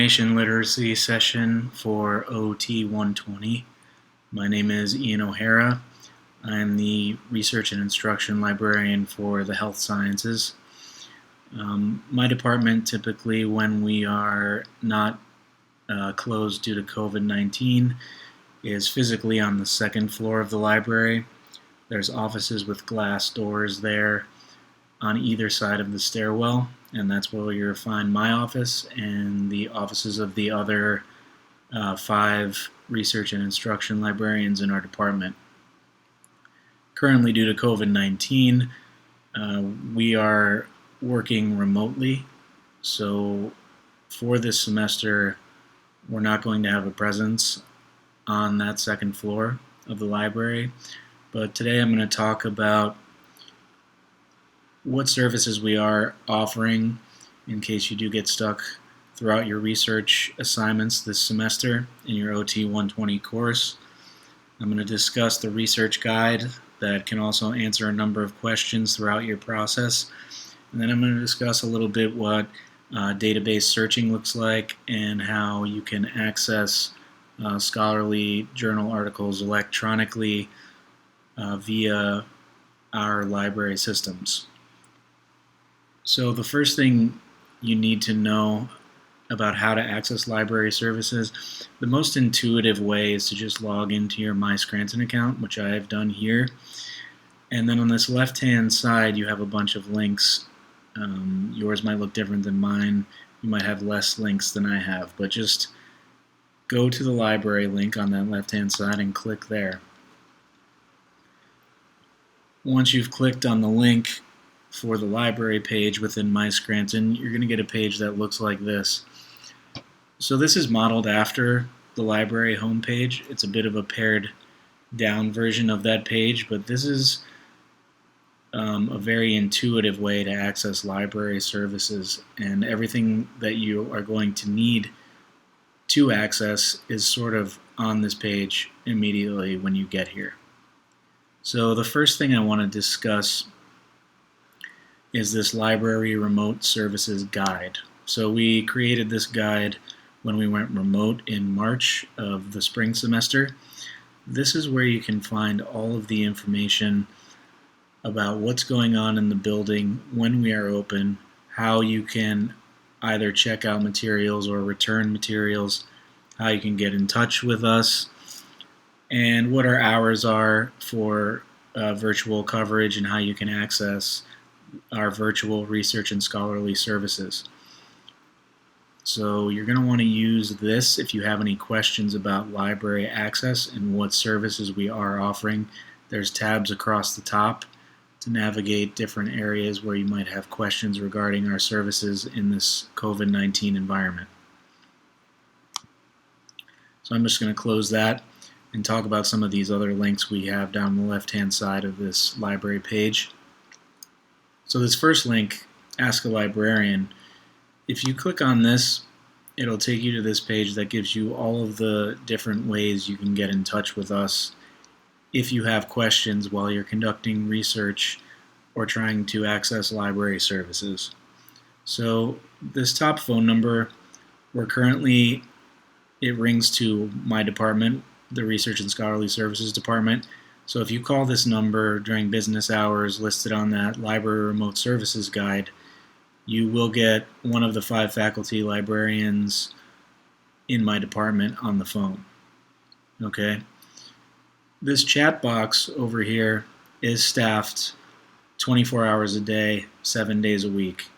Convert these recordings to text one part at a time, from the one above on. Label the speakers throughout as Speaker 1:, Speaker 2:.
Speaker 1: Information literacy session for OT 120. My name is Ian O'Hara. I'm the Research and Instruction Librarian for the Health Sciences. My department, typically when we are not closed due to COVID-19, is physically on the second floor of the library. There's offices with glass doors there on either side of the stairwell, and that's where you'll find my office and the offices of the other 5 research and instruction librarians in our department. Currently, due to COVID-19, we are working remotely, so for this semester we're not going to have a presence on that second floor of the library, but today I'm going to talk about what services we are offering in case you do get stuck throughout your research assignments this semester in your OT 120 course. I'm going to discuss the research guide that can also answer a number of questions throughout your process. And then I'm going to discuss a little bit what database searching looks like and how you can access scholarly journal articles electronically via our library systems. So the first thing you need to know about how to access library services, the most intuitive way is to just log into your My Scranton account, which I have done here. And then on this left-hand side, you have a bunch of links. Yours might look different than mine. You might have less links than I have, but just go to the library link on that left-hand side and click there. Once you've clicked on the link for the library page within My Scranton, you're going to get a page that looks like this. So this is modeled after the library homepage. It's a bit of a pared down version of that page, but this is a very intuitive way to access library services, and everything that you are going to need to access is sort of on this page immediately when you get here. So the first thing I want to discuss is this Library Remote Services Guide. So we created this guide when we went remote in March of the spring semester. This is where you can find all of the information about what's going on in the building, when we are open, how you can either check out materials or return materials, how you can get in touch with us, and what our hours are for virtual coverage and how you can access our virtual research and scholarly services. So you're going to want to use this if you have any questions about library access and what services we are offering. There's tabs across the top to navigate different areas where you might have questions regarding our services in this COVID-19 environment. So I'm just going to close that and talk about some of these other links we have down the left-hand side of this library page. So this first link, Ask a Librarian, if you click on this, it'll take you to this page that gives you all of the different ways you can get in touch with us if you have questions while you're conducting research or trying to access library services. So this top phone number, it rings to my department, the Research and Scholarly Services Department. So if you call this number during business hours listed on that Library Remote Services Guide, you will get one of the 5 faculty librarians in my department on the phone. Okay? This chat box over here is staffed 24 hours a day, 7 days a week.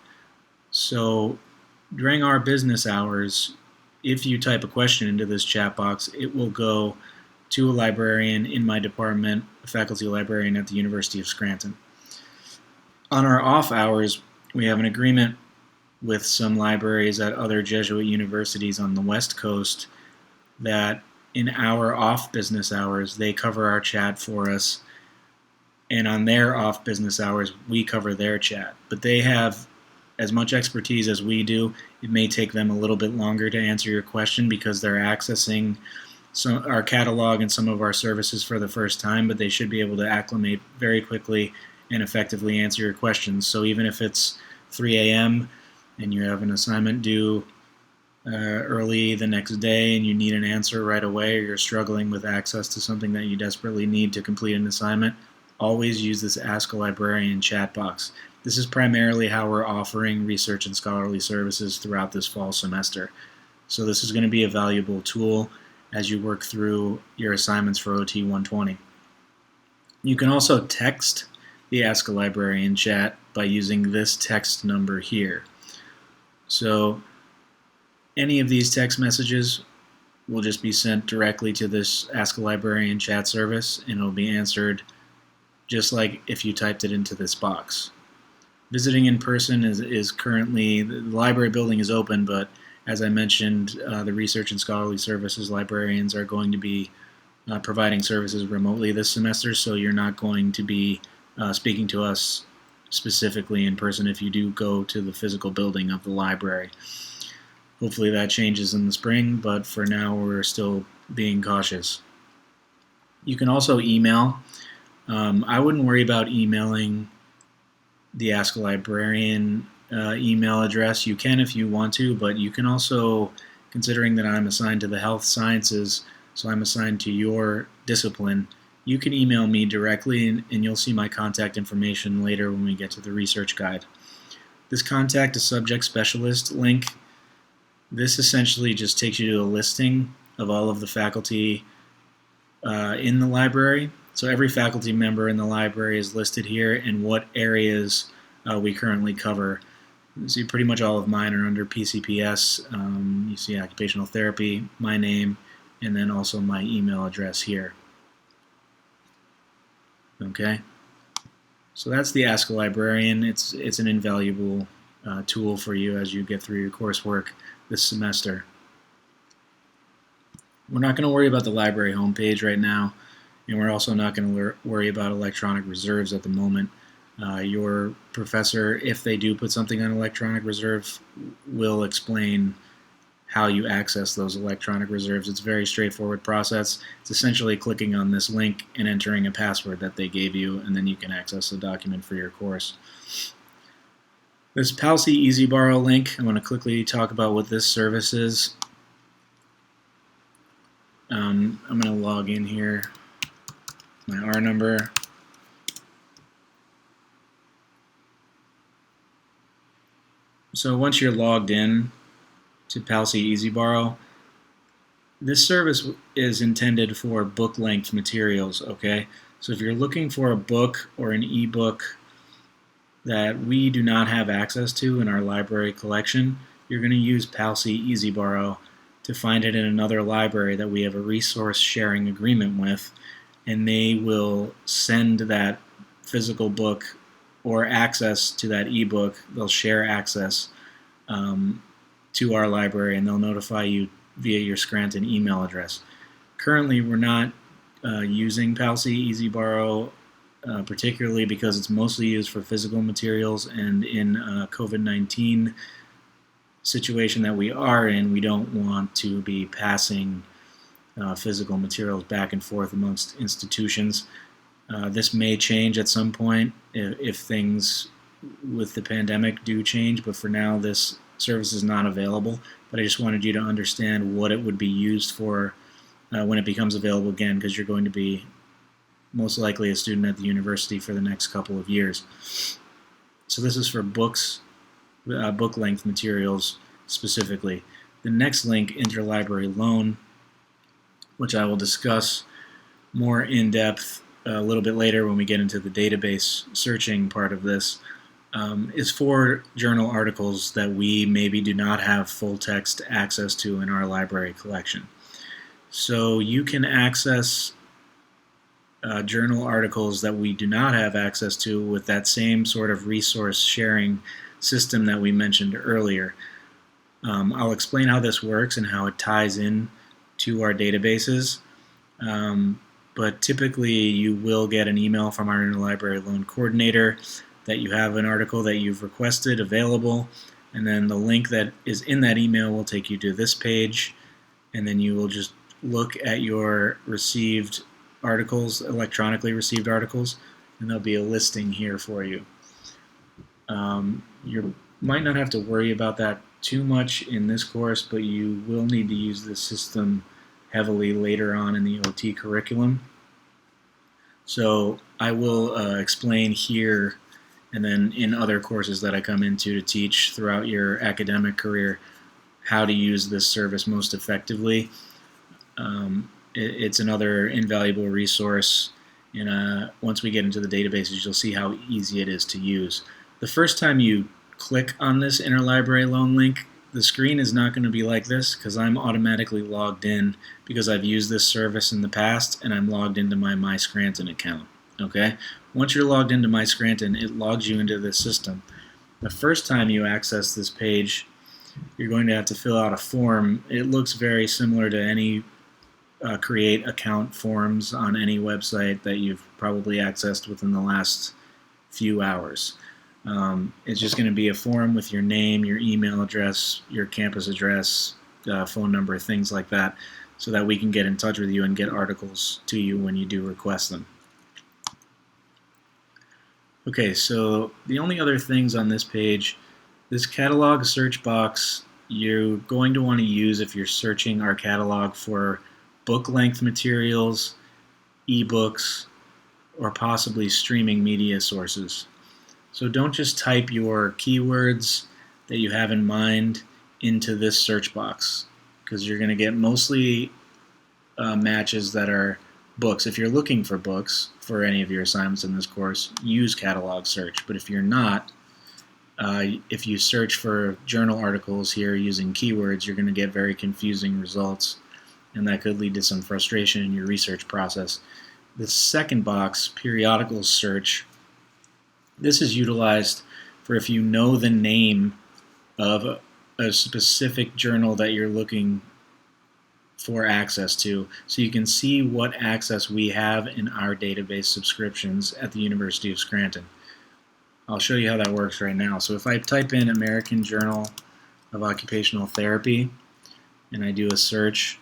Speaker 1: So during our business hours, if you type a question into this chat box, it will go to a librarian in my department, a faculty librarian at the University of Scranton. On our off hours, we have an agreement with some libraries at other Jesuit universities on the West Coast that in our off business hours, they cover our chat for us, and on their off business hours, we cover their chat. But they have as much expertise as we do. It may take them a little bit longer to answer your question because they're accessing our catalog and some of our services for the first time, but they should be able to acclimate very quickly and effectively answer your questions. So even if it's 3 a.m. and you have an assignment due early the next day and you need an answer right away, or you're struggling with access to something that you desperately need to complete an assignment, always use this Ask a Librarian chat box. This is primarily how we're offering research and scholarly services throughout this fall semester. So this is going to be a valuable tool as you work through your assignments for OT 120. You can also text the Ask a Librarian chat by using this text number here. So any of these text messages will just be sent directly to this Ask a Librarian chat service, and it'll be answered just like if you typed it into this box. Visiting in person is currently, the library building is open, but as I mentioned, the research and scholarly services librarians are going to be providing services remotely this semester, so you're not going to be speaking to us specifically in person if you do go to the physical building of the library. Hopefully that changes in the spring, but for now we're still being cautious. You can also email. I wouldn't worry about emailing the Ask a Librarian email address. You can if you want to, but you can also, considering that I'm assigned to the health sciences, so I'm assigned to your discipline, you can email me directly, and you'll see my contact information later when we get to the research guide. This Contact a Subject Specialist link, this essentially just takes you to a listing of all of the faculty in the library. So every faculty member in the library is listed here, and what areas we currently cover. You see pretty much all of mine are under PCPS. You see occupational therapy, my name, and then also my email address here. Okay, so that's the Ask a Librarian. It's an invaluable tool for you as you get through your coursework this semester. We're not going to worry about the library homepage right now, and we're also not going to worry about electronic reserves at the moment. Your professor, if they do put something on electronic reserve, will explain how you access those electronic reserves. It's a very straightforward process. It's essentially clicking on this link and entering a password that they gave you, and then you can access the document for your course. This Palsy Easy Borrow link, I'm going to quickly talk about what this service is. I'm going to log in here, my R number. So once you're logged in to Palsy Easy Borrow, this service is intended for book-length materials, okay? So if you're looking for a book or an ebook that we do not have access to in our library collection, you're going to use Palsy Easy Borrow to find it in another library that we have a resource sharing agreement with, and they will send that physical book or access to that ebook. They'll share access to our library, and they'll notify you via your Scranton email address. Currently, we're not using Palsy Easy Borrow particularly because it's mostly used for physical materials, and in COVID-19 situation that we are in, we don't want to be passing physical materials back and forth amongst institutions. This may change at some point if things with the pandemic do change, but for now this service is not available. But I just wanted you to understand what it would be used for when it becomes available again, because you're going to be most likely a student at the university for the next couple of years. So this is for books, book-length materials specifically. The next link, interlibrary loan, which I will discuss more in depth a little bit later when we get into the database searching part of this, is for journal articles that we maybe do not have full text access to in our library collection. So you can access journal articles that we do not have access to with that same sort of resource sharing system that we mentioned earlier. I'll explain how this works and how it ties in to our databases. But typically you will get an email from our interlibrary loan coordinator that you have an article that you've requested available, and then the link that is in that email will take you to this page, and then you will just look at your received articles, electronically received articles, and there'll be a listing here for you. You might not have to worry about that too much in this course, but you will need to use this system heavily later on in the OT curriculum. So I will explain here and then in other courses that I come into to teach throughout your academic career how to use this service most effectively. It's another invaluable resource, and once we get into the databases, you'll see how easy it is to use. The first time you click on this interlibrary loan link, the screen is not going to be like this because I'm automatically logged in because I've used this service in the past and I'm logged into my Scranton account. Okay? Once you're logged into Scranton, it logs you into this system. The first time you access this page, you're going to have to fill out a form. It looks very similar to any create account forms on any website that you've probably accessed within the last few hours. It's just going to be a form with your name, your email address, your campus address, phone number, things like that, so that we can get in touch with you and get articles to you when you do request them. Okay, so the only other things on this page, this catalog search box, you're going to want to use if you're searching our catalog for book-length materials, ebooks, or possibly streaming media sources. So don't just type your keywords that you have in mind into this search box, because you're going to get mostly matches that are books. If you're looking for books for any of your assignments in this course, use catalog search. But if you're not, if you search for journal articles here using keywords, you're going to get very confusing results, and that could lead to some frustration in your research process. The second box, periodicals search, this is utilized for if you know the name of a specific journal that you're looking for access to, so you can see what access we have in our database subscriptions at the University of Scranton. I'll show you how that works right now. So if I type in American Journal of Occupational Therapy and I do a search,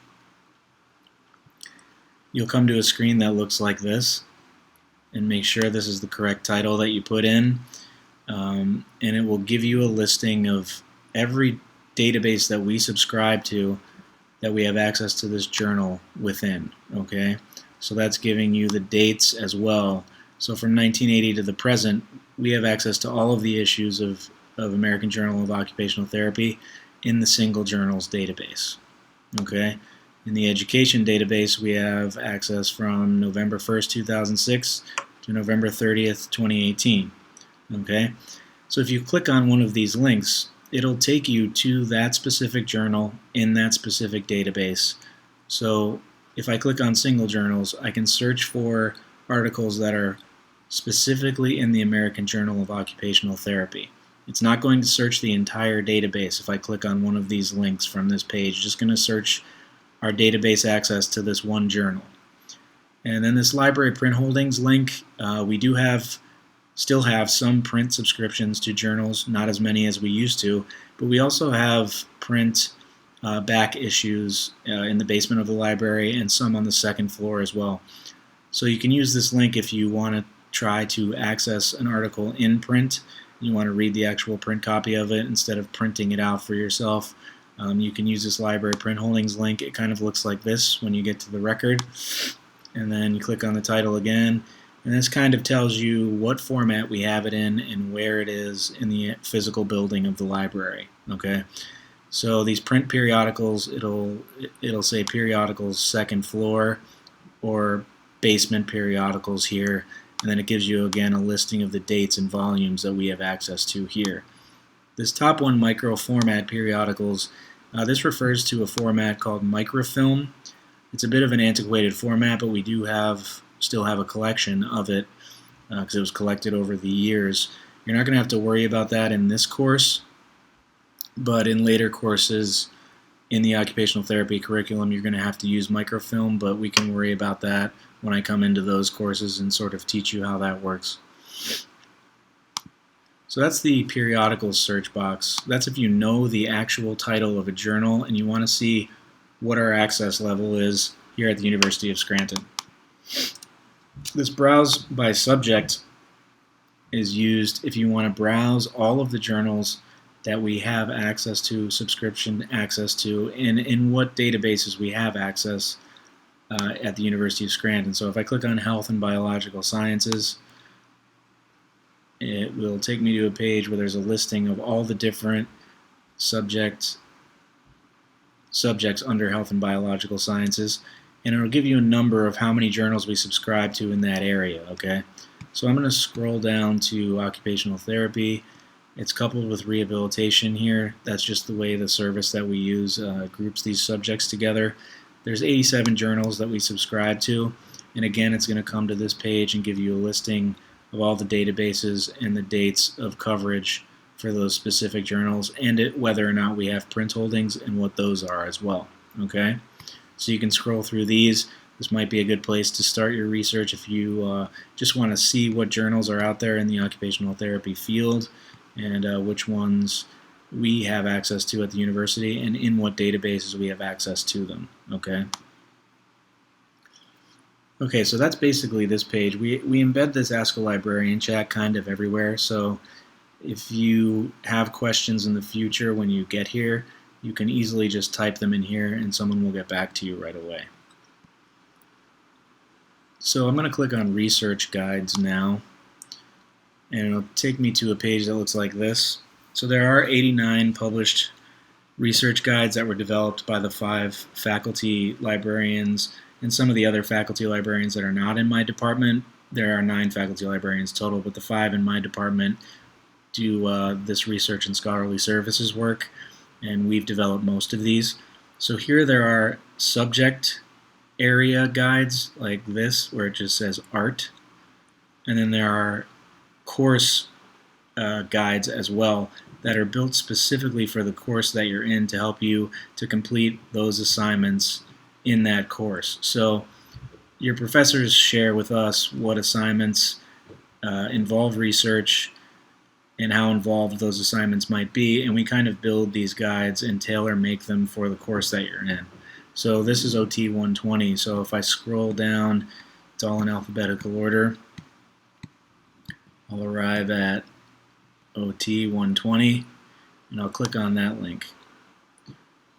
Speaker 1: you'll come to a screen that looks like this, and make sure this is the correct title that you put in, and it will give you a listing of every database that we subscribe to that we have access to this journal within. Okay, so that's giving you the dates as well. So from 1980 to the present, we have access to all of the issues of American Journal of Occupational Therapy in the single journals database. Okay. In the education database, we have access from November 1st, 2006 to November 30th, 2018. Okay? So if you click on one of these links, it'll take you to that specific journal in that specific database. So if I click on single journals, I can search for articles that are specifically in the American Journal of Occupational Therapy. It's not going to search the entire database if I click on one of these links from this page. It's just going to search our database access to this one journal. And then this library print holdings link, we do still have some print subscriptions to journals, not as many as we used to, but we also have print back issues in the basement of the library and some on the second floor as well. So you can use this link if you want to try to access an article in print. You want to read the actual print copy of it instead of printing it out for yourself. You can use this library print holdings link. It kind of looks like this when you get to the record. And then you click on the title again. And this kind of tells you what format we have it in and where it is in the physical building of the library. Okay. So these print periodicals, it'll say periodicals second floor or basement periodicals here. And then it gives you again a listing of the dates and volumes that we have access to here. This top one, micro format periodicals, this refers to a format called microfilm. It's a bit of an antiquated format, but we do still have a collection of it because it was collected over the years. You're not going to have to worry about that in this course, but in later courses in the occupational therapy curriculum, you're going to have to use microfilm, but we can worry about that when I come into those courses and sort of teach you how that works. So that's the periodicals search box. That's if you know the actual title of a journal and you want to see what our access level is here at the University of Scranton. This browse by subject is used if you want to browse all of the journals that we have access to, subscription access to, and in what databases we have access at the University of Scranton. So if I click on Health and Biological Sciences, it will take me to a page where there's a listing of all the different subjects under Health and Biological Sciences, and it'll give you a number of how many journals we subscribe to in that area. Okay, so I'm going to scroll down to occupational therapy. It's coupled with rehabilitation here. That's just the way the service that we use groups these subjects together. There's 87 journals that we subscribe to, and again, it's going to come to this page and give you a listing of all the databases and the dates of coverage for those specific journals, and whether or not we have print holdings and what those are as well. Okay, so you can scroll through these. This might be a good place to start your research if you just want to see what journals are out there in the occupational therapy field and which ones we have access to at the university and in what databases we have access to them. Okay, so that's basically this page. We embed this Ask a Librarian chat kind of everywhere, so if you have questions in the future when you get here, you can easily just type them in here and someone will get back to you right away. So I'm going to click on Research Guides now, and it'll take me to a page that looks like this. So there are 89 published research guides that were developed by the 5 faculty librarians and some of the other faculty librarians that are not in my department. There are 9 faculty librarians total, but the 5 in my department do this research and scholarly services work, and we've developed most of these. So here there are subject area guides like this, where it just says art, and then there are course guides as well that are built specifically for the course that you're in to help you to complete those assignments in that course. So your professors share with us what assignments involve research and how involved those assignments might be, and we kind of build these guides and tailor make them for the course that you're in. So this is OT 120, so if I scroll down, it's all in alphabetical order. I'll arrive at OT 120, and I'll click on that link.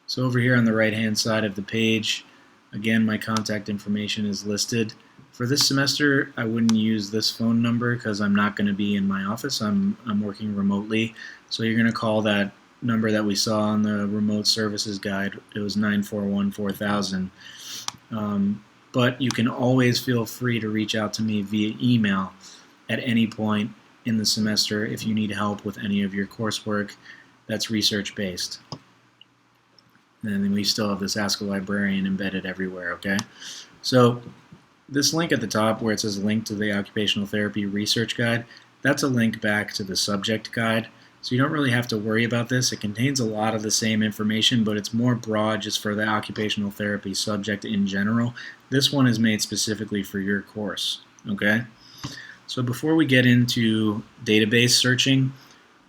Speaker 1: So over here on the right hand side of the page, again, my contact information is listed. For this semester, I wouldn't use this phone number because I'm not going to be in my office. I'm working remotely. So you're going to call that number that we saw on the remote services guide. It was 941-4000. But you can always feel free to reach out to me via email at any point in the semester if you need help with any of your coursework that's research-based. And then we still have this Ask a Librarian embedded everywhere, okay? So this link at the top where it says link to the Occupational Therapy Research Guide, that's a link back to the subject guide. So you don't really have to worry about this. It contains a lot of the same information, but it's more broad just for the occupational therapy subject in general. This one is made specifically for your course, okay? So before we get into database searching,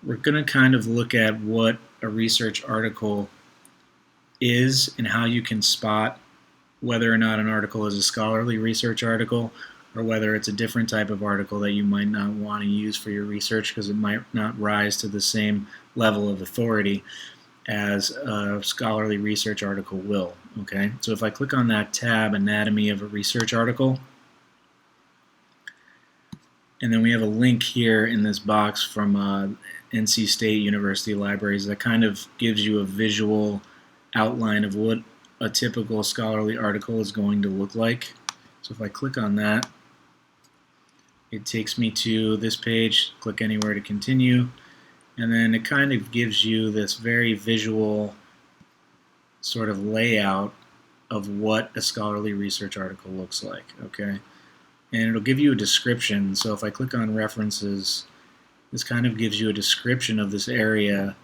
Speaker 1: we're going to kind of look at what a research article is and how you can spot whether or not an article is a scholarly research article or whether it's a different type of article that you might not want to use for your research because it might not rise to the same level of authority as a scholarly research article will. Okay, so if I click on that tab, Anatomy of a Research Article, and then we have a link here in this box from NC State University Libraries that kind of gives you a visual outline of what a typical scholarly article is going to look like. So if I click on that, it takes me to this page. Click anywhere to continue, and then it kind of gives you this very visual sort of layout of what a scholarly research article looks like, okay? And it'll give you a description. So if I click on references, this kind of gives you a description of this area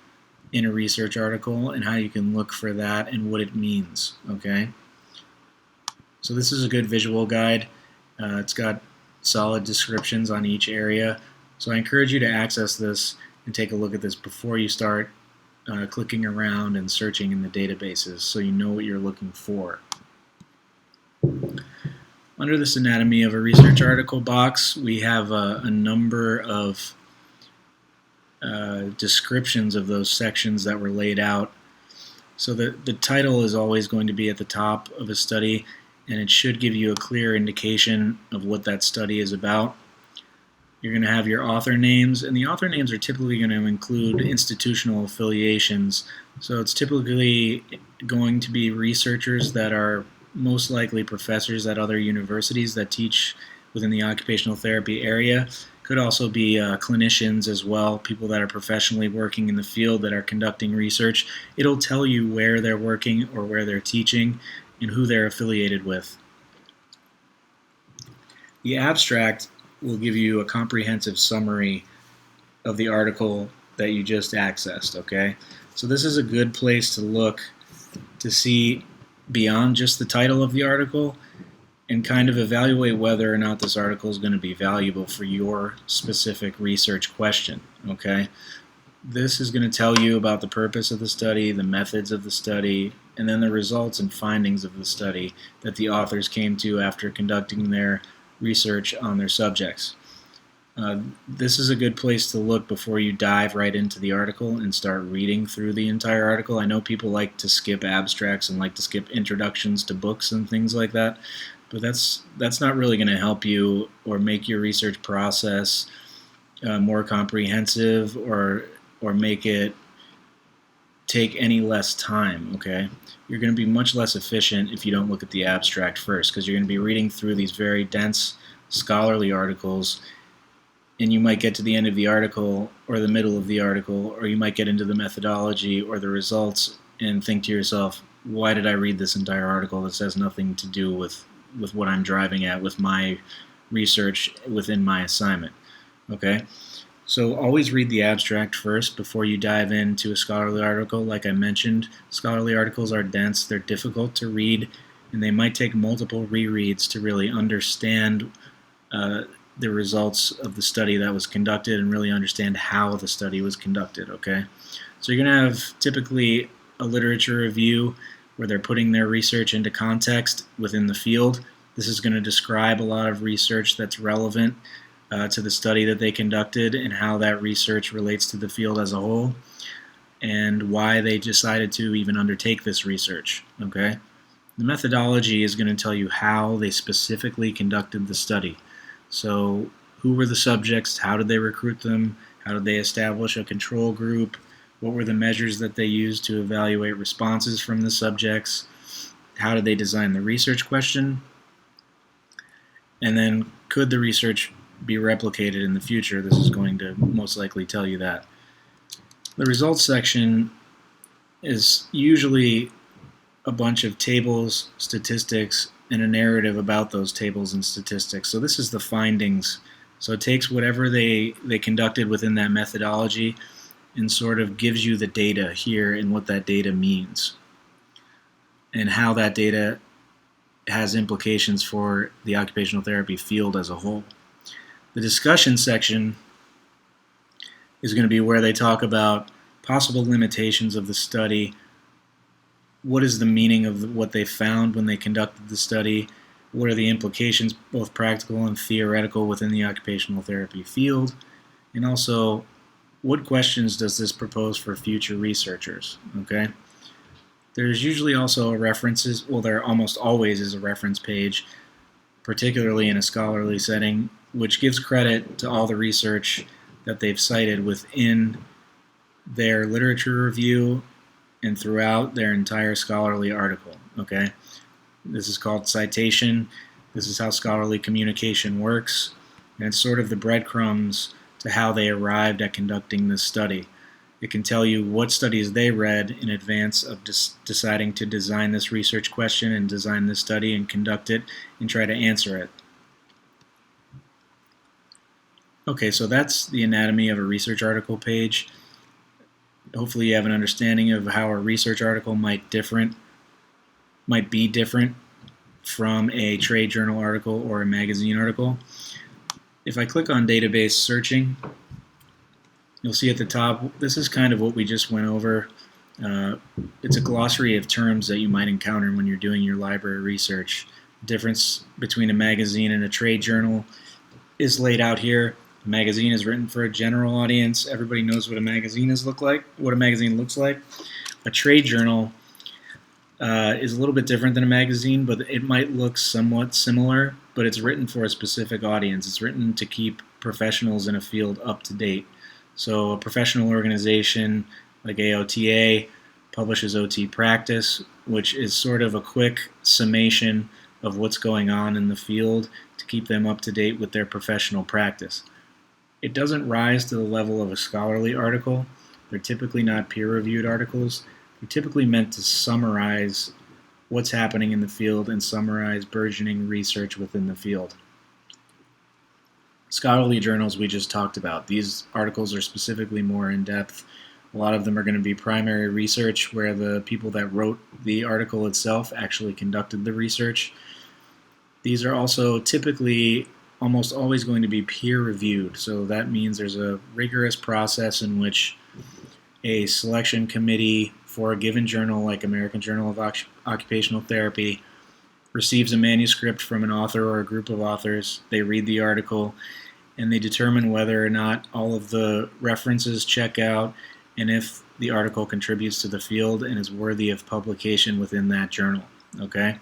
Speaker 1: in a research article and how you can look for that and what it means, okay? So this is a good visual guide. It's got solid descriptions on each area. So I encourage you to access this and take a look at this before you start clicking around and searching in the databases so you know what you're looking for. Under this Anatomy of a Research Article box, we have a number of descriptions of those sections that were laid out. So the title is always going to be at the top of a study, and it should give you a clear indication of what that study is about. You're going to have your author names, and the author names are typically going to include institutional affiliations. So it's typically going to be researchers that are most likely professors at other universities that teach within the occupational therapy area. Could also be clinicians as well, people that are professionally working in the field that are conducting research. It'll tell you where they're working or where they're teaching and who they're affiliated with. The abstract will give you a comprehensive summary of the article that you just accessed, okay? So this is a good place to look to see beyond just the title of the article and kind of evaluate whether or not this article is going to be valuable for your specific research question, okay? This is going to tell you about the purpose of the study, the methods of the study, and then the results and findings of the study that the authors came to after conducting their research on their subjects. This is a good place to look before you dive right into the article and start reading through the entire article. I know people like to skip abstracts and like to skip introductions to books and things like that, but that's not really going to help you or make your research process more comprehensive or make it take any less time, okay? You're going to be much less efficient if you don't look at the abstract first, because you're going to be reading through these very dense scholarly articles, and you might get to the end of the article or the middle of the article, or you might get into the methodology or the results and think to yourself, why did I read this entire article? This has nothing to do with what I'm driving at with my research within my assignment, okay? So always read the abstract first before you dive into a scholarly article. Like I mentioned, scholarly articles are dense, they're difficult to read, and they might take multiple rereads to really understand the results of the study that was conducted and really understand how the study was conducted, okay? So you're going to have typically a literature review where they're putting their research into context within the field. This is going to describe a lot of research that's relevant to the study that they conducted and how that research relates to the field as a whole and why they decided to even undertake this research, okay? The methodology is going to tell you how they specifically conducted the study. So who were the subjects, how did they recruit them, how did they establish a control group, what were the measures that they used to evaluate responses from the subjects, how did they design the research question, and then could the research be replicated in the future. This is going to most likely tell you that. The results section is usually a bunch of tables, statistics, and a narrative about those tables and statistics. So this is the findings. So it takes whatever they conducted within that methodology and sort of gives you the data here and what that data means and how that data has implications for the occupational therapy field as a whole. The discussion section is going to be where they talk about possible limitations of the study, what is the meaning of what they found when they conducted the study, what are the implications, both practical and theoretical, within the occupational therapy field, and also what questions does this propose for future researchers, okay? There's usually also a references, well, there almost always is a reference page, particularly in a scholarly setting, which gives credit to all the research that they've cited within their literature review and throughout their entire scholarly article, okay? This is called citation. This is how scholarly communication works, and it's sort of the breadcrumbs to how they arrived at conducting this study. It can tell you what studies they read in advance of deciding to design this research question and design this study and conduct it and try to answer it. Okay, so that's the anatomy of a research article page. Hopefully you have an understanding of how a research article might be different from a trade journal article or a magazine article. If I click on database searching, you'll see at the top, this is kind of what we just went over. It's a glossary of terms that you might encounter when you're doing your library research. The difference between a magazine and a trade journal is laid out here. A magazine is written for a general audience. Everybody knows what a magazine looks like. A trade journal is a little bit different than a magazine, but it might look somewhat similar, but it's written for a specific audience. It's written to keep professionals in a field up to date. So a professional organization like AOTA publishes OT Practice, which is sort of a quick summation of what's going on in the field to keep them up to date with their professional practice. It doesn't rise to the level of a scholarly article. They're typically not peer-reviewed articles. They're typically meant to summarize what's happening in the field and summarize burgeoning research within the field. Scholarly journals we just talked about. These articles are specifically more in-depth. A lot of them are going to be primary research where the people that wrote the article itself actually conducted the research. These are also typically almost always going to be peer-reviewed, so that means there's a rigorous process in which a selection committee for a given journal, like American Journal of Occupational Therapy, receives a manuscript from an author or a group of authors. They read the article, and they determine whether or not all of the references check out, and if the article contributes to the field and is worthy of publication within that journal. Okay?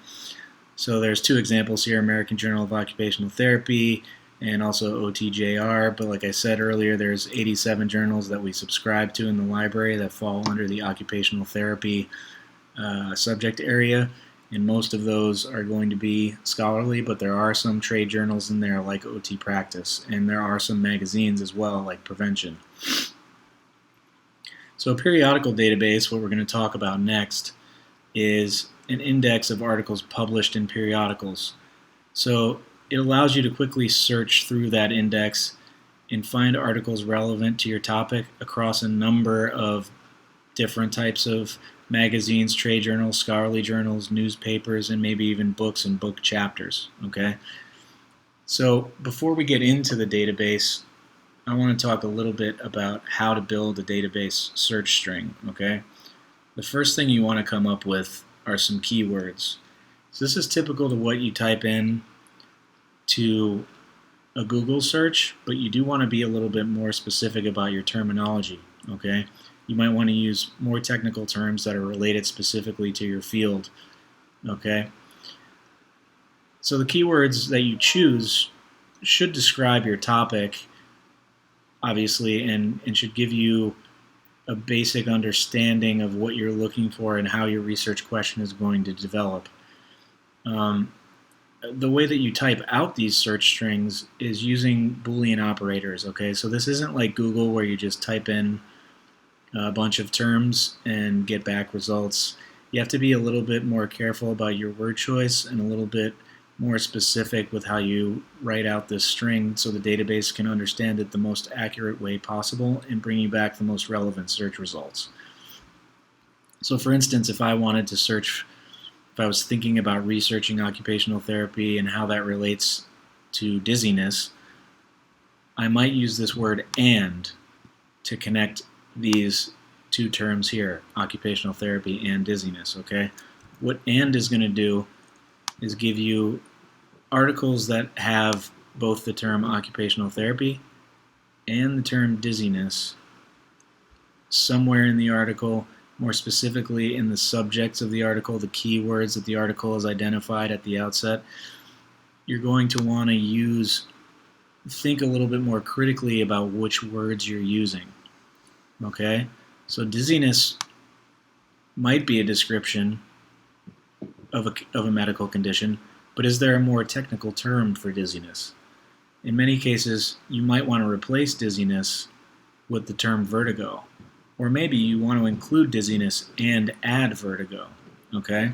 Speaker 1: So there's two examples here, American Journal of Occupational Therapy and also OTJR, but like I said earlier, there's 87 journals that we subscribe to in the library that fall under the occupational therapy subject area, and most of those are going to be scholarly, but there are some trade journals in there like OT Practice, and there are some magazines as well like Prevention. So a periodical database, what we're going to talk about next, is an index of articles published in periodicals. So it allows you to quickly search through that index and find articles relevant to your topic across a number of different types of magazines, trade journals, scholarly journals, newspapers, and maybe even books and book chapters. Okay? So before we get into the database, I want to talk a little bit about how to build a database search string. Okay? The first thing you want to come up with are some keywords. So this is typical to what you type in to a Google search, but you do want to be a little bit more specific about your terminology. Okay? You might want to use more technical terms that are related specifically to your field. Okay? So the keywords that you choose should describe your topic, obviously, and should give you a basic understanding of what you're looking for and how your research question is going to develop. The way that you type out these search strings is using Boolean operators. Okay, so this isn't like Google where you just type in a bunch of terms and get back results. You have to be a little bit more careful about your word choice and a little bit more specific with how you write out this string so the database can understand it the most accurate way possible and bring you back the most relevant search results. So for instance, if I was thinking about researching occupational therapy and how that relates to dizziness, I might use this word "and" to connect these two terms here, occupational therapy and dizziness. Okay? What "and" is going to do is give you articles that have both the term occupational therapy and the term dizziness somewhere in the article, more specifically in the subjects of the article, the keywords that the article has identified at the outset. You're going to want to think a little bit more critically about which words you're using. Okay? So dizziness might be a description of a medical condition, but is there a more technical term for dizziness? In many cases, you might want to replace dizziness with the term vertigo, or maybe you want to include dizziness and add vertigo. Okay?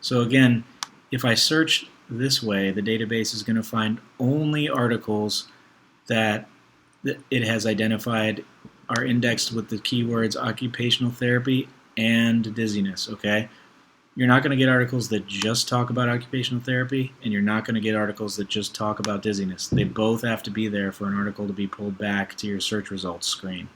Speaker 1: So again, if I search this way, the database is going to find only articles that it has identified are indexed with the keywords occupational therapy and dizziness. Okay? You're not going to get articles that just talk about occupational therapy, and you're not going to get articles that just talk about dizziness. They both have to be there for an article to be pulled back to your search results screen.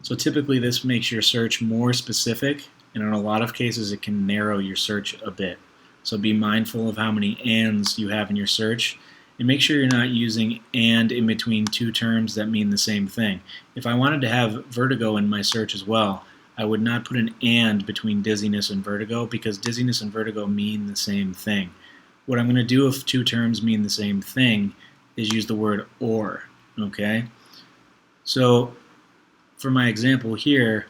Speaker 1: So typically this makes your search more specific, and in a lot of cases it can narrow your search a bit. So be mindful of how many ands you have in your search, And make sure you're not using and in between two terms that mean the same thing. If I wanted to have vertigo in my search as well, I would not put an and between dizziness and vertigo, because dizziness and vertigo mean the same thing. What I'm going to do if two terms mean the same thing is use the word or, okay? So for my example here,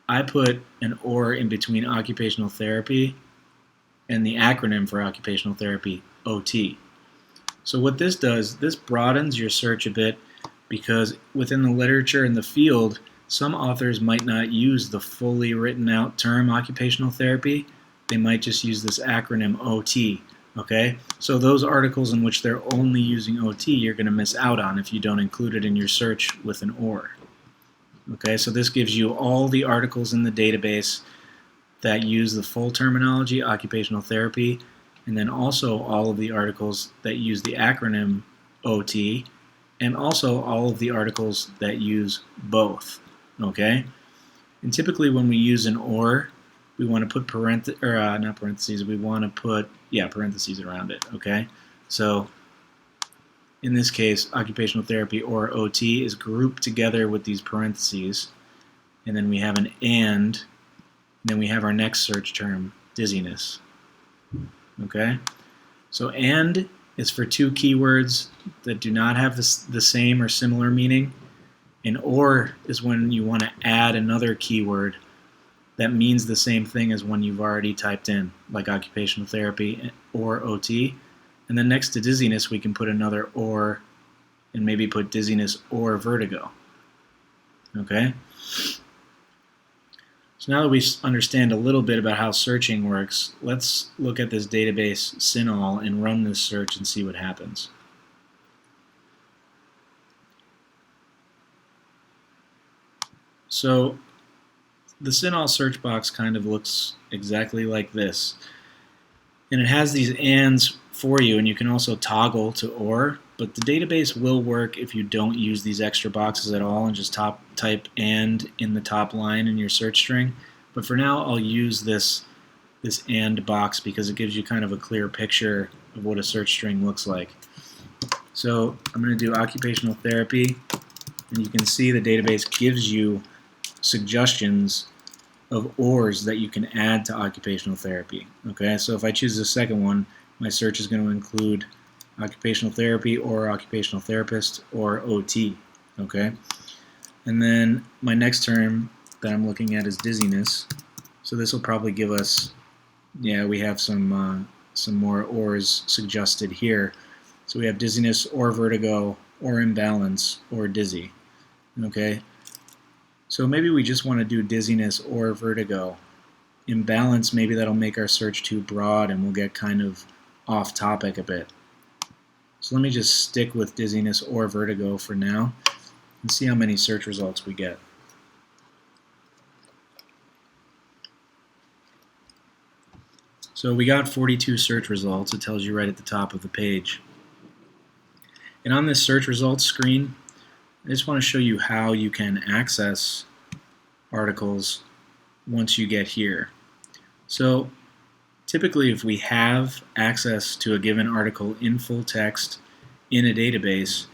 Speaker 1: I put an or in between occupational therapy and the acronym for occupational therapy, OT. So what this does, this broadens your search a bit, because within the literature in the field, some authors might not use the fully written out term occupational therapy. They might just use this acronym OT, okay? So those articles in which they're only using OT, you're going to miss out on if you don't include it in your search with an or. Okay, so this gives you all the articles in the database that use the full terminology, occupational therapy, and then also all of the articles that use the acronym OT, and also all of the articles that use both, okay? And typically when we use an or, we want to put not parentheses, we want to put, parentheses around it, okay? So in this case, occupational therapy or OT is grouped together with these parentheses, and then we have an and then we have our next search term, dizziness. Okay? So and is for two keywords that do not have the same or similar meaning, and or is when you want to add another keyword that means the same thing as one you've already typed in, like occupational therapy or OT. And then next to dizziness, we can put another or, and maybe put dizziness or vertigo. Okay? So now that we understand a little bit about how searching works, let's look at this database CINAHL and run this search and see what happens. So the CINAHL search box kind of looks exactly like this. And it has these ands for you, and you can also toggle to or, but the database will work if you don't use these extra boxes at all and just type and in the top line in your search string. But for now, I'll use this and box because it gives you kind of a clear picture of what a search string looks like. So I'm going to do occupational therapy, and you can see the database gives you suggestions of ors that you can add to occupational therapy. Okay, so if I choose the second one, my search is going to include occupational therapy or occupational therapist or OT. Okay, and then my next term that I'm looking at is dizziness. So this will probably give us, we have some more ors suggested here. So we have dizziness or vertigo or imbalance or dizzy. Okay. So maybe we just want to do dizziness or vertigo. Imbalance, maybe that'll make our search too broad and we'll get kind of off topic a bit. So let me just stick with dizziness or vertigo for now and see how many search results we get. So we got 42 search results. It tells you right at the top of the page. And on this search results screen, I just want to show you how you can access articles once you get here. So typically if we have access to a given article in full text in a database,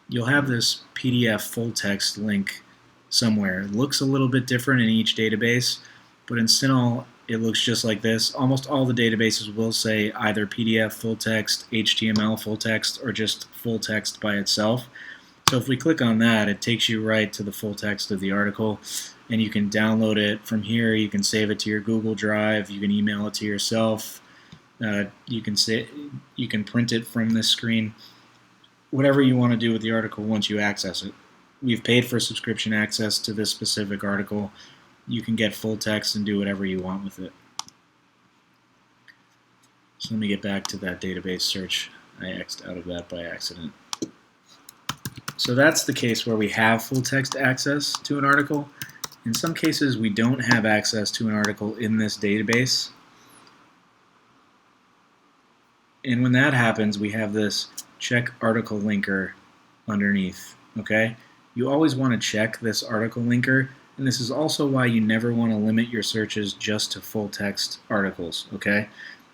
Speaker 1: you'll have this PDF full text link somewhere. It looks a little bit different in each database, but in CINAHL it looks just like this. Almost all the databases will say either PDF full text, HTML full text, or just full text by itself. So if we click on that, it takes you right to the full text of the article, and you can download it from here. You can save it to your Google Drive. You can email it to yourself. You can print it from this screen. Whatever you want to do with the article once you access it. We've paid for subscription access to this specific article. You can get full text and do whatever you want with it. So let me get back to that database search. I X'd out of that by accident. So that's the case where we have full text access to an article. In some cases, we don't have access to an article in this database. And when that happens, we have this check article linker underneath. Okay? You always want to check this article linker, and this is also why you never want to limit your searches just to full text articles. Okay?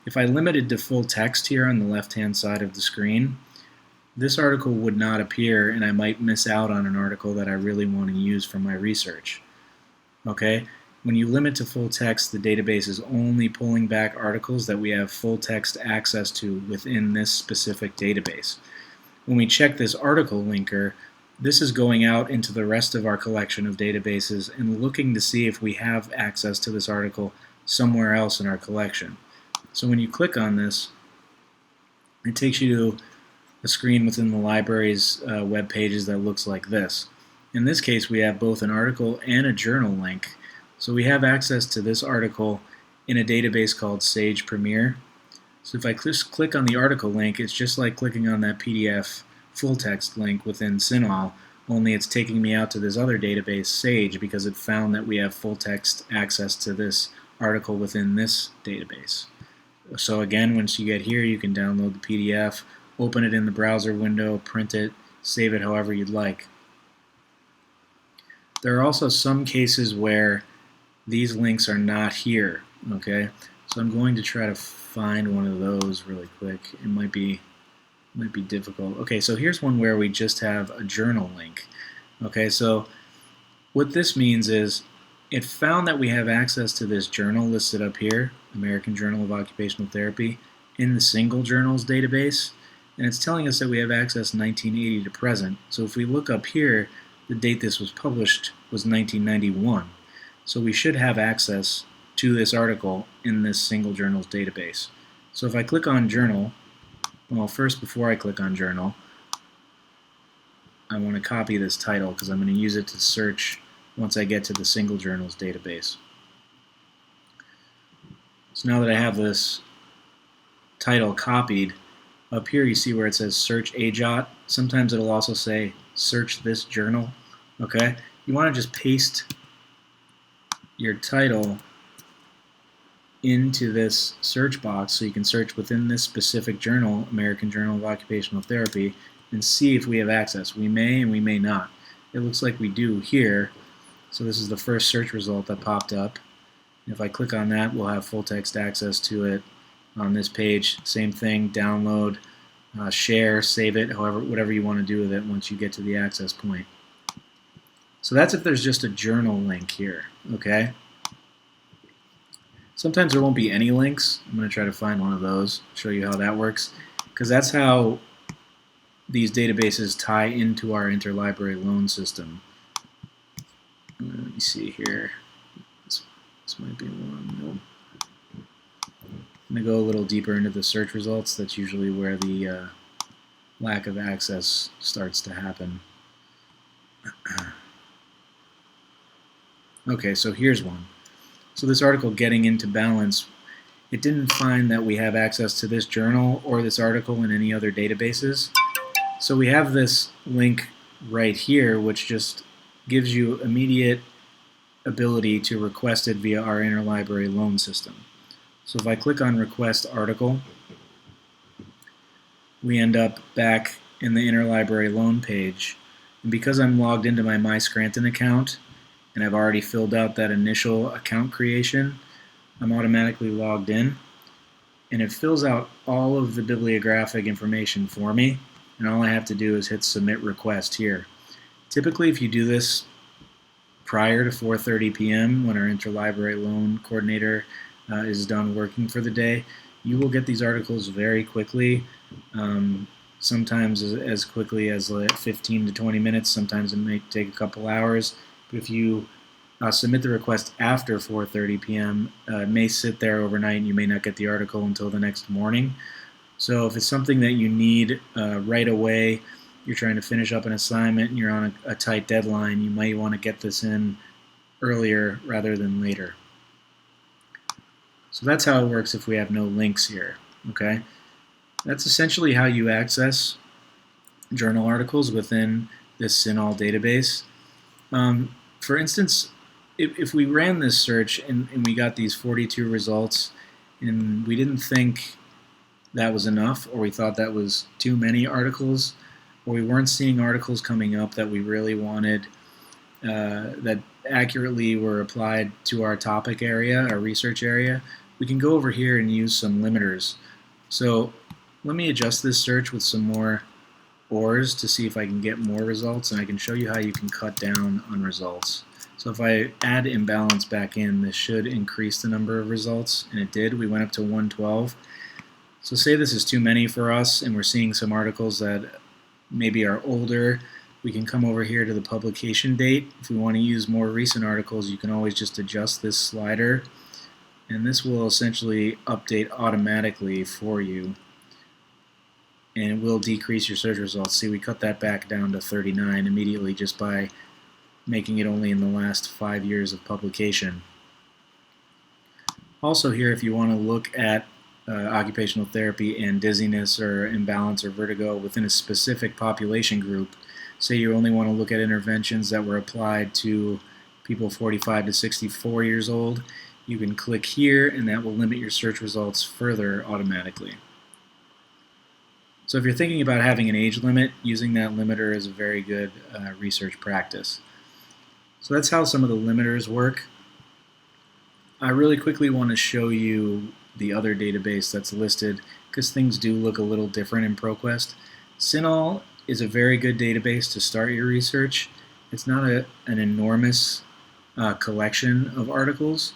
Speaker 1: If I limited to full text here on the left-hand side of the screen, this article would not appear, and I might miss out on an article that I really want to use for my research. Okay? When you limit to full text, the database is only pulling back articles that we have full text access to within this specific database. When we check this article linker, this is going out into the rest of our collection of databases and looking to see if we have access to this article somewhere else in our collection. So when you click on this, it takes you to a screen within the library's web pages that looks like this. In this case, we have both an article and a journal link. So we have access to this article in a database called Sage Premier. So if I click on the article link, it's just like clicking on that PDF full text link within CINAHL, only it's taking me out to this other database, Sage, because it found that we have full text access to this article within this database. So again, once you get here, you can download the PDF, open it in the browser window, print it, save it however you'd like. There are also some cases where these links are not here, okay? So I'm going to try to find one of those really quick. It might be difficult. Okay, so here's one where we just have a journal link. Okay, so what this means is it found that we have access to this journal listed up here, American Journal of Occupational Therapy, in the single journals database, and it's telling us that we have access 1980 to present. So if we look up here, the date this was published was 1991. So we should have access to this article in this single journals database. So if I click on journal, well, first, before I click on journal, I want to copy this title because I'm going to use it to search once I get to the single journals database. So now that I have this title copied, up here you see where it says search AJOT. Sometimes it'll also say search this journal. Okay, you want to just paste your title into this search box so you can search within this specific journal, American Journal of Occupational Therapy, and see if we have access. We may and we may not. It looks like we do here. So this is the first search result that popped up. If I click on that, we'll have full text access to it on this page. Same thing, download, share, save it, however, whatever you want to do with it once you get to the access point. So that's if there's just a journal link here, okay? Sometimes there won't be any links. I'm going to try to find one of those, show you how that works, because that's how these databases tie into our interlibrary loan system. Let me see here. This might be one. Nope. I'm going to go a little deeper into the search results. That's usually where the lack of access starts to happen. Okay, so here's one. So this article, Getting into Balance, it didn't find that we have access to this journal or this article in any other databases. So we have this link right here, which just gives you immediate ability to request it via our interlibrary loan system. So if I click on Request Article, we end up back in the interlibrary loan page. And because I'm logged into my Scranton account, and I've already filled out that initial account creation, I'm automatically logged in, and it fills out all of the bibliographic information for me, and all I have to do is hit Submit Request here. Typically, if you do this prior to 4:30 p.m. when our interlibrary loan coordinator is done working for the day, you will get these articles very quickly, sometimes as quickly as 15 to 20 minutes, sometimes it may take a couple hours. But if you submit the request after 4:30 p.m., it may sit there overnight and you may not get the article until the next morning. So if it's something that you need right away, you're trying to finish up an assignment and you're on a tight deadline, you might want to get this in earlier rather than later. So that's how it works if we have no links here. Okay, that's essentially how you access journal articles within this CINAHL database. For instance, if we ran this search and we got these 42 results and we didn't think that was enough, or we thought that was too many articles, or we weren't seeing articles coming up that we really wanted that accurately were applied to our topic area, our research area, we can go over here and use some limiters. So let me adjust this search with some more ORs to see if I can get more results, and I can show you how you can cut down on results. So if I add imbalance back in, this should increase the number of results, and it did. We went up to 112. So say this is too many for us and we're seeing some articles that maybe are older. We can come over here to the publication date. If we want to use more recent articles, you can always just adjust this slider, and this will essentially update automatically for you, and it will decrease your search results. See, we cut that back down to 39 immediately just by making it only in the last 5 years of publication. Also here, if you want to look at occupational therapy and dizziness or imbalance or vertigo within a specific population group, say you only want to look at interventions that were applied to people 45 to 64 years old, you can click here and that will limit your search results further automatically. So if you're thinking about having an age limit, using that limiter is a very good research practice. So that's how some of the limiters work. I really quickly want to show you the other database that's listed because things do look a little different in ProQuest. CINAHL is a very good database to start your research. It's not an enormous collection of articles.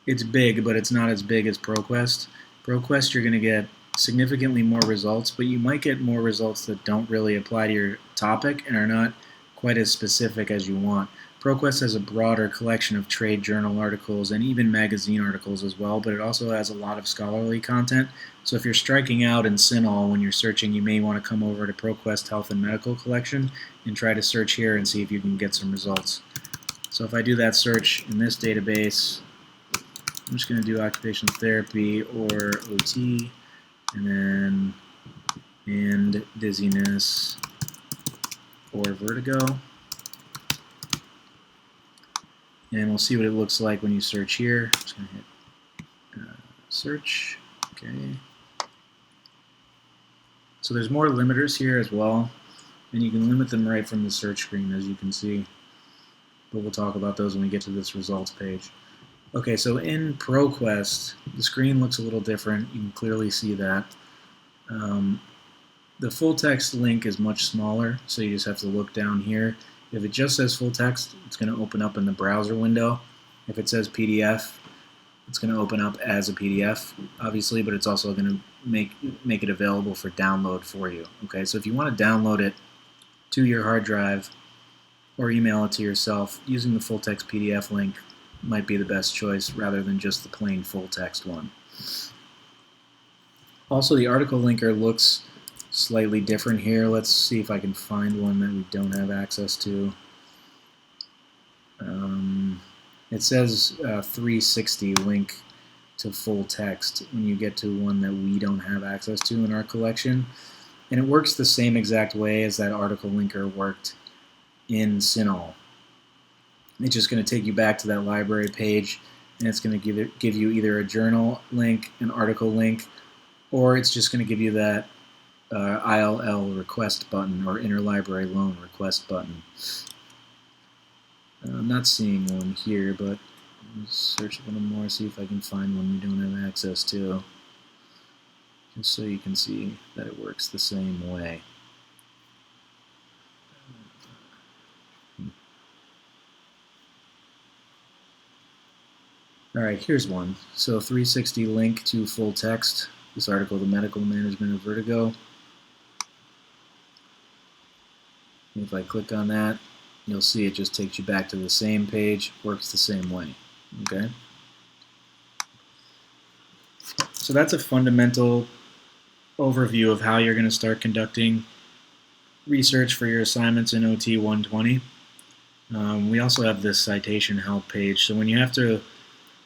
Speaker 1: It's big, but it's not as big as ProQuest. ProQuest, you're going to get significantly more results, but you might get more results that don't really apply to your topic and are not quite as specific as you want. ProQuest has a broader collection of trade journal articles and even magazine articles as well, but it also has a lot of scholarly content. So if you're striking out in CINAHL when you're searching, you may want to come over to ProQuest Health and Medical Collection and try to search here and see if you can get some results. So if I do that search in this database, I'm just going to do occupational therapy or OT, and dizziness or vertigo. And we'll see what it looks like when you search here. I'm just going to hit search. Okay. So there's more limiters here as well, and you can limit them right from the search screen, as you can see. But we'll talk about those when we get to this results page. Okay, so in ProQuest, the screen looks a little different. You can clearly see that. The full text link is much smaller, so you just have to look down here. If it just says full text, it's going to open up in the browser window. If it says PDF, it's going to open up as a PDF, obviously, but it's also going to make it available for download for you. Okay, so if you want to download it to your hard drive or email it to yourself, using the full text PDF link might be the best choice rather than just the plain full text one. Also, the article linker looks slightly different here. Let's see if I can find one that we don't have access to. It says 360 link to full text when you get to one that we don't have access to in our collection. And it works the same exact way as that article linker worked in CINAHL. It's just going to take you back to that library page, and it's going to give you either a journal link, an article link, or it's just going to give you that ILL request button or interlibrary loan request button. I'm not seeing one here, but let's search a little more, see if I can find one we don't have access to, just so you can see that it works the same way. Alright, here's one. So 360 link to full text, this article, The Medical Management of Vertigo. If I click on that, you'll see it just takes you back to the same page, works the same way. Okay? So that's a fundamental overview of how you're going to start conducting research for your assignments in OT 120. We also have this citation help page, so when you have to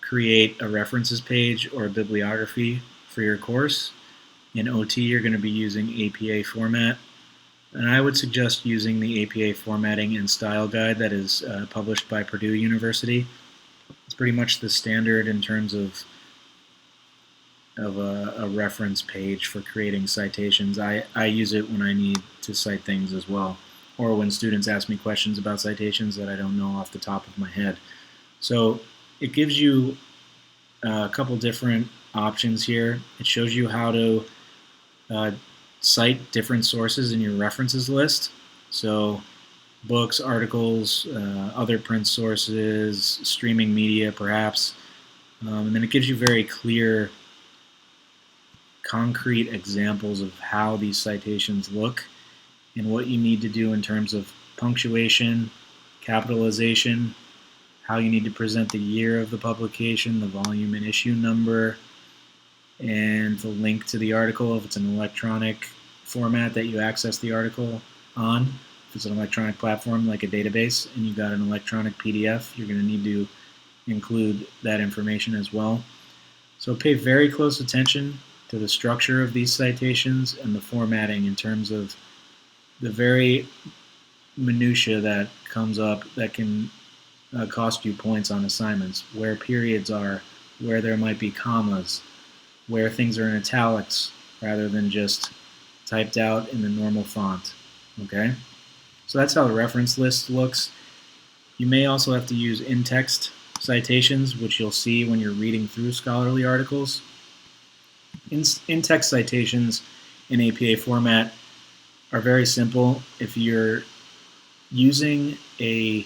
Speaker 1: create a references page or a bibliography for your course, in OT you're going to be using APA format. And I would suggest using the APA formatting and style guide that is published by Purdue University. It's pretty much the standard in terms of a reference page for creating citations. I use it when I need to cite things as well, or when students ask me questions about citations that I don't know off the top of my head. So it gives you a couple different options here. It shows you how to cite different sources in your references list. So books, articles, other print sources, streaming media perhaps. And then it gives you very clear, concrete examples of how these citations look and what you need to do in terms of punctuation, capitalization, how you need to present the year of the publication, the volume and issue number, and the link to the article if it's an electronic format that you access the article on. If it's an electronic platform like a database and you've got an electronic PDF, you're going to need to include that information as well. So pay very close attention to the structure of these citations and the formatting in terms of the very minutia that comes up that can cost you points on assignments, where periods are, where there might be commas, where things are in italics rather than just typed out in the normal font. Okay? So that's how the reference list looks. You may also have to use in-text citations, which you'll see when you're reading through scholarly articles. In-text citations in APA format are very simple. If you're using a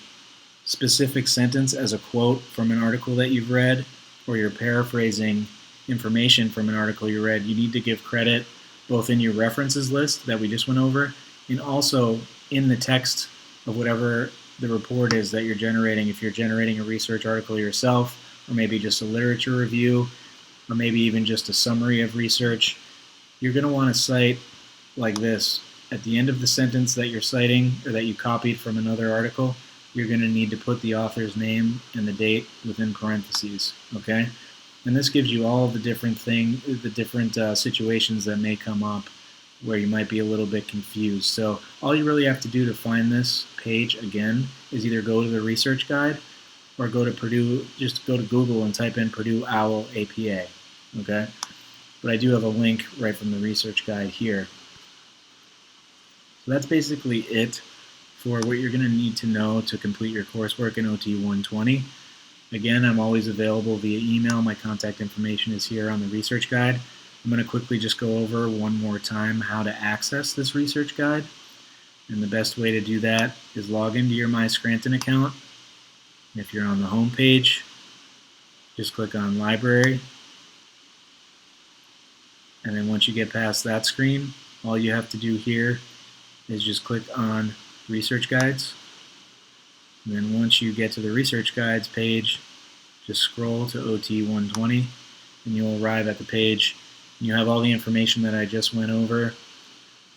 Speaker 1: specific sentence as a quote from an article that you've read, or you're paraphrasing information from an article you read, you need to give credit both in your references list that we just went over and also in the text of whatever the report is that you're generating. If you're generating a research article yourself, or maybe just a literature review, or maybe even just a summary of research, you're going to want to cite like this. At the end of the sentence that you're citing or that you copied from another article, you're going to need to put the author's name and the date within parentheses, okay? And this gives you all the different situations that may come up where you might be a little bit confused. So all you really have to do to find this page again is either go to the research guide or go to Purdue, just go to Google and type in Purdue OWL APA, okay? But I do have a link right from the research guide here. So that's basically it for what you're going to need to know to complete your coursework in OT 120. Again, I'm always available via email. My contact information is here on the research guide. I'm going to quickly just go over one more time how to access this research guide. And the best way to do that is log into your My Scranton account. If you're on the home page, just click on Library. And then once you get past that screen, all you have to do here is just click on Research Guides. And then once you get to the Research Guides page, just scroll to OT 120 and you'll arrive at the page. You have all the information that I just went over,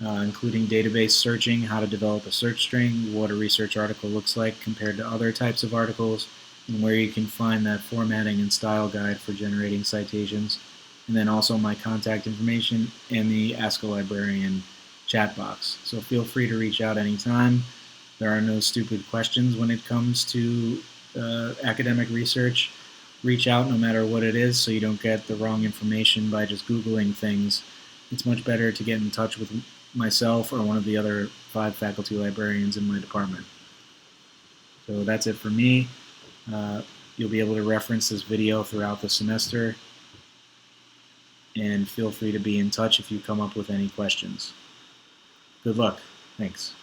Speaker 1: including database searching, how to develop a search string, what a research article looks like compared to other types of articles, and where you can find that formatting and style guide for generating citations. And then also my contact information and the Ask a Librarian chat box. So feel free to reach out anytime. There are no stupid questions when it comes to academic research. Reach out no matter what it is so you don't get the wrong information by just Googling things. It's much better to get in touch with myself or one of the other 5 faculty librarians in my department. So that's it for me. You'll be able to reference this video throughout the semester, and feel free to be in touch if you come up with any questions. Good luck. Thanks.